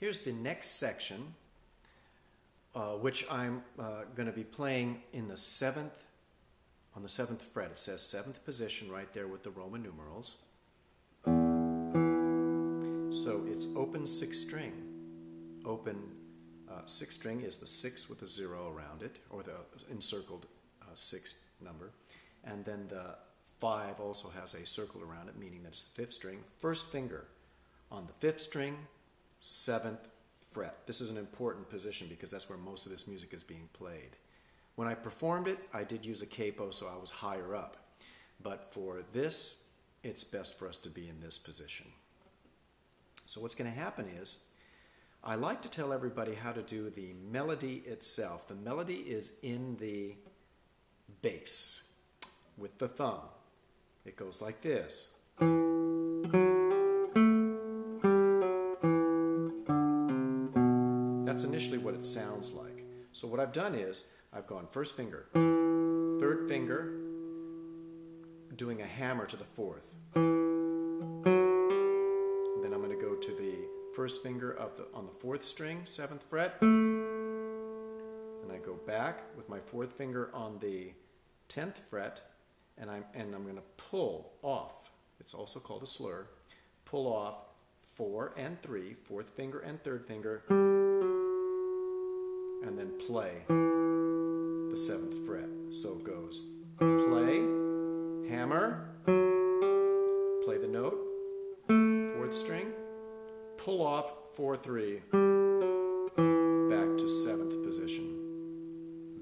here's the next section, which I'm going to be playing in the seventh, on the 7th fret. It says 7th position right there with the Roman numerals. So it's open 6th string. Open 6th string is the 6 with a 0 around it, or the encircled 6th number. And then the 5 also has a circle around it, meaning that it's the 5th string. First finger on the 5th string, 7th fret. This is an important position because that's where most of this music is being played. When I performed it, I did use a capo, so I was higher up. But for this, it's best for us to be in this position. So what's going to happen is, I like to tell everybody how to do the melody itself. The melody is in the bass with the thumb. It goes like this. That's initially what it sounds like. So what I've done is, I've gone first finger, 3rd finger, doing a hammer to the 4th. Then I'm going to go to the 1st finger on the 4th string, 7th fret. And I go back with my 4th finger on the 10th fret, and I'm going to pull off. It's also called a slur. Pull off 4 and 3, 4th finger and 3rd finger, and then play the 7th fret. So it goes play, hammer, play the note, 4th string, pull off 4, 3, back to 7th position.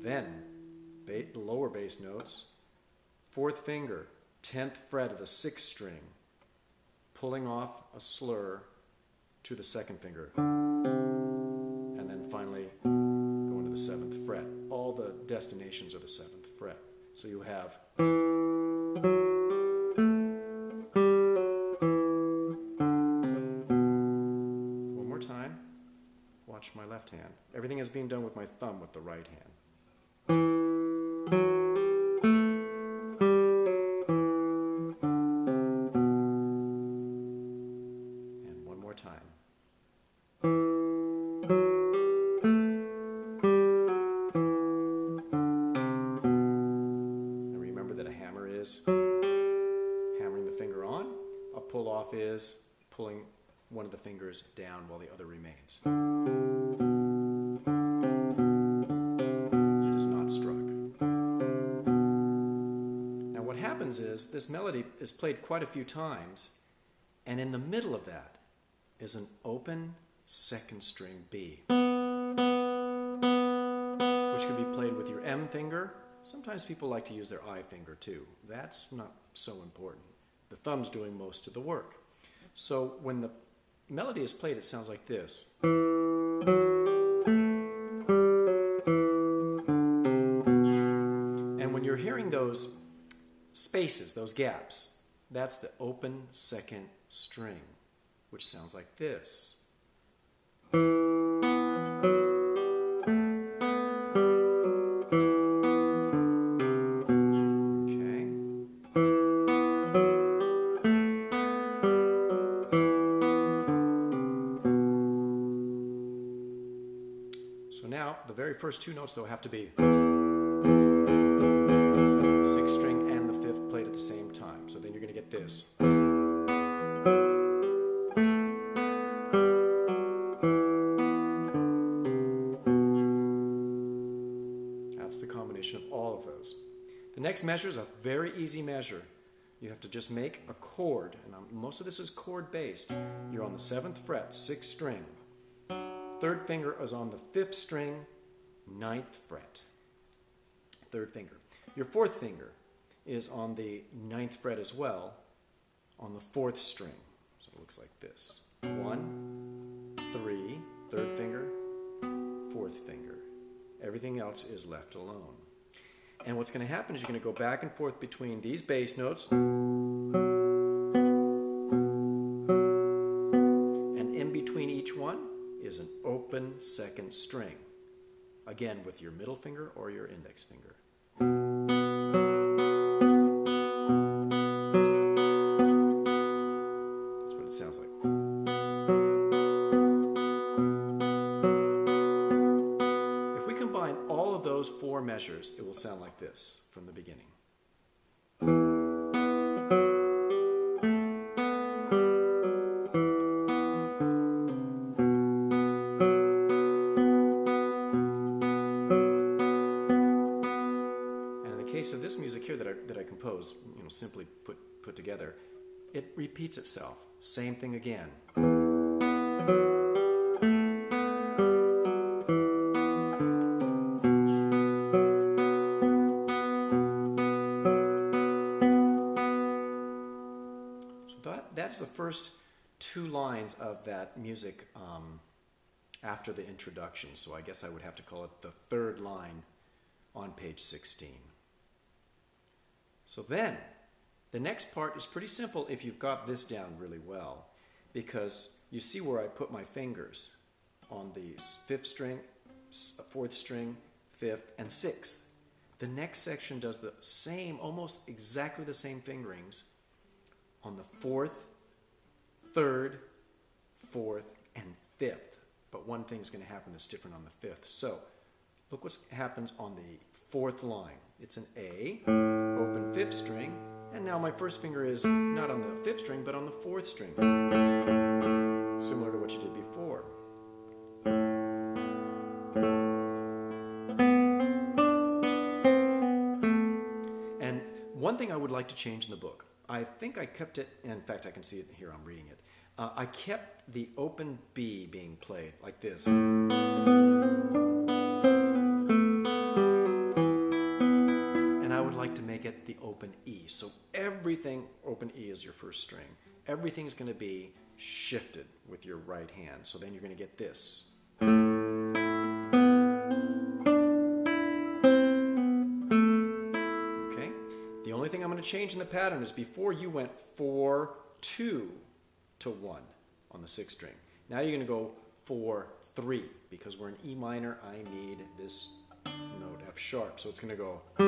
Then the lower bass notes, 4th finger, 10th fret of the 6th string, pulling off a slur to the 2nd finger, and then finally going to the 7th fret. All the destinations are the 7th fret. So you have one more time. Watch my left hand. Everything is being done with my thumb with the right hand. And one more time. And remember that a hammer is hammering the finger on. A pull off is pulling one of the fingers down while the other remains. It is not struck. Now what happens is this melody is played quite a few times, and in the middle of that is an open 2nd string B, which can be played with your M finger. Sometimes people like to use their I finger too. That's not so important. The thumb's doing most of the work. So when the melody is played, it sounds like this. And when you're hearing those spaces, those gaps, that's the open 2nd string, which sounds like this. So now, the very first 2 notes, though, have to be 6th string and the 5th played at the same time. So then you're going to get this. That's the combination of all of those. The next measure is a very easy measure. You have to just make a chord, and most of this is chord based. You're on the 7th fret, 6th string. 3rd finger is on the 5th string, 9th fret. 3rd finger. Your 4th finger is on the 9th fret as well, on the 4th string. So it looks like this. 1, 3, 3rd finger, 4th finger. Everything else is left alone. And what's going to happen is you're going to go back and forth between these bass notes, and in between each one is an open 2nd string. Again, with your middle finger or your index finger. That's what it sounds like. those 4 measures, it will sound like this from the beginning. And in the case of this music here that I composed, simply put together, it repeats itself. Same thing again. That's the first 2 lines of that music after the introduction. So I guess I would have to call it the 3rd line on page 16. So then, the next part is pretty simple if you've got this down really well, because you see where I put my fingers on the 5th string, 4th string, 5th, and 6th. The next section does the same, almost exactly the same fingerings on the 4th, 3rd, 4th, and 5th. But one thing's going to happen that's different on the 5th. So, look what happens on the 4th line. It's an A, open 5th string, and now my first finger is not on the 5th string, but on the 4th string. Similar to what you did before. And one thing I would like to change in the book, I think I kept it, in fact I can see it here, I'm reading it. I kept the open B being played like this. And I would like to make it the open E. So everything, open E is your first string. Everything's going to be shifted with your right hand. So then you're going to get this. Okay? The only thing I'm going to change in the pattern is before you went 4, 2 to 1 on the 6th string. Now you're going to go 4, 3 because we're in E minor. I need this note F sharp. So it's going to go 4,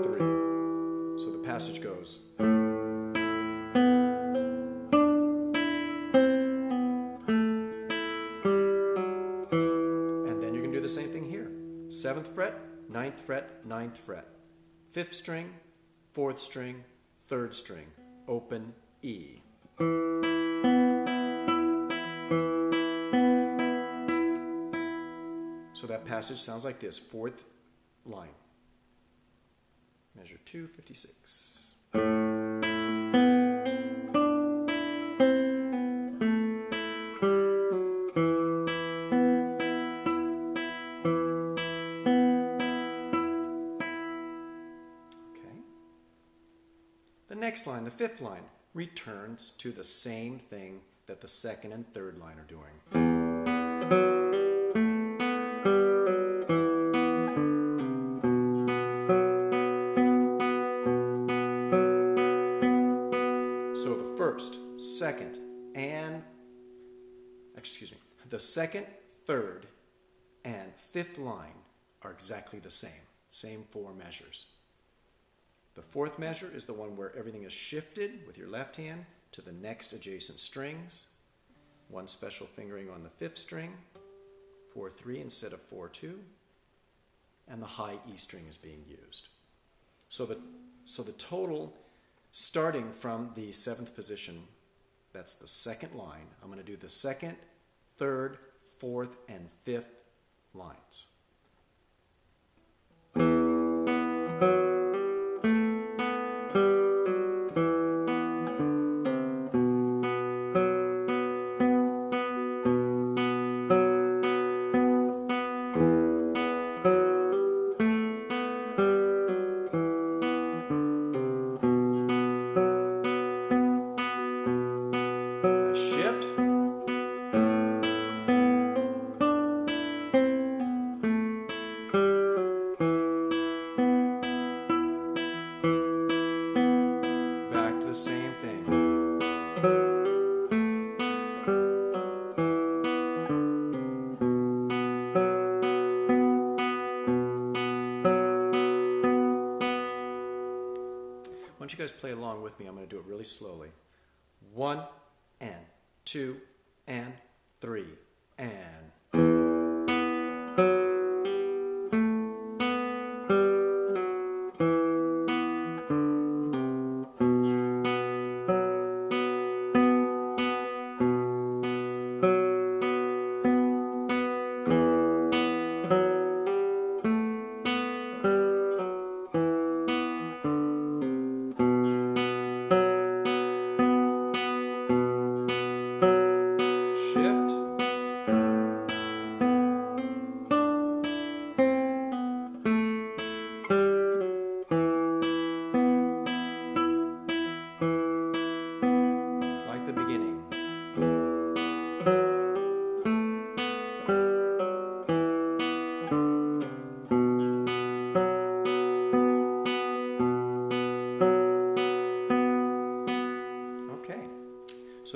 3. So the passage goes. And then you're going to do the same thing here. 7th fret, 9th fret, 9th fret. 5th string, 4th string, 3rd string, open E. So that passage sounds like this, 4th line. Measure 256. Next line, the 5th line, returns to the same thing that the 2nd and 3rd line are doing. So the 1st, 2nd, and, the 2nd, 3rd, and 5th line are exactly the same 4 measures. The 4th measure is the one where everything is shifted with your left hand to the next adjacent strings. One special fingering on the 5th string, 4, 3 instead of 4, 2. And the high E string is being used. So the total, starting from the 7th position, that's the 2nd line. I'm going to do the 2nd, 3rd, 4th, and 5th lines. Once you guys play along with me, I'm going to do it really slowly. 1 and 2 and 3 and.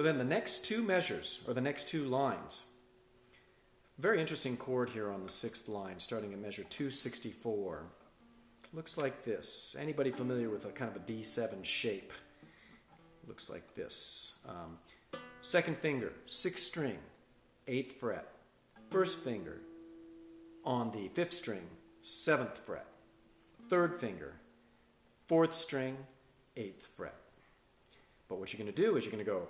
So then the next two measures, or the next two lines, very interesting chord here on the 6th line, starting at measure 264. Looks like this. Anybody familiar with a kind of a D7 shape? Looks like this. 2nd finger, 6th string, 8th fret. 1st finger on the 5th string, 7th fret. 3rd finger, 4th string, 8th fret. But what you're going to do is you're going to go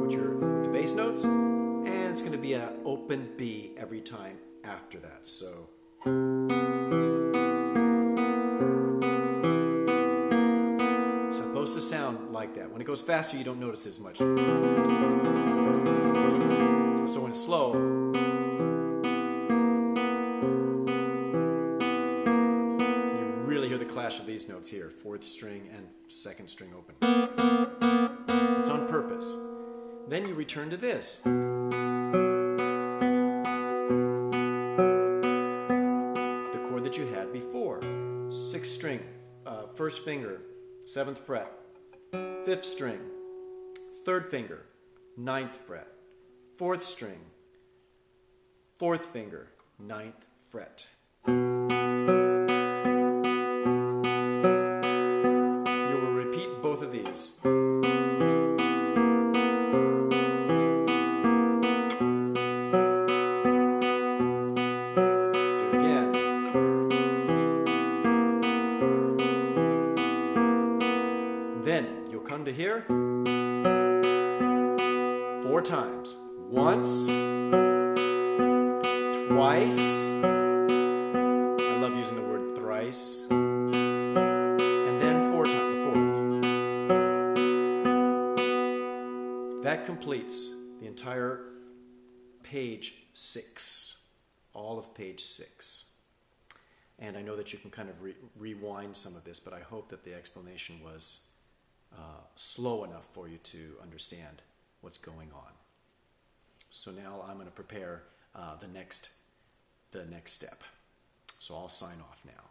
with the bass notes, and it's going to be an open B every time after that. So it's supposed to sound like that. When it goes faster, you don't notice as much. So when it's slow, you really hear the clash of these notes here, 4th string and 2nd string open. It's on purpose. Then you return to this. The chord that you had before. 6th string, 1st finger, 7th fret. 5th string, 3rd finger, 9th fret. 4th string, 4th finger, 9th fret. Both of these. Do it again. Then you'll come to here 4 times. Once, twice. I love using the word thrice. That completes the entire page 6, all of page 6. And I know that you can kind of rewind some of this, but I hope that the explanation was slow enough for you to understand what's going on. So now I'm going to prepare the next step. So I'll sign off now.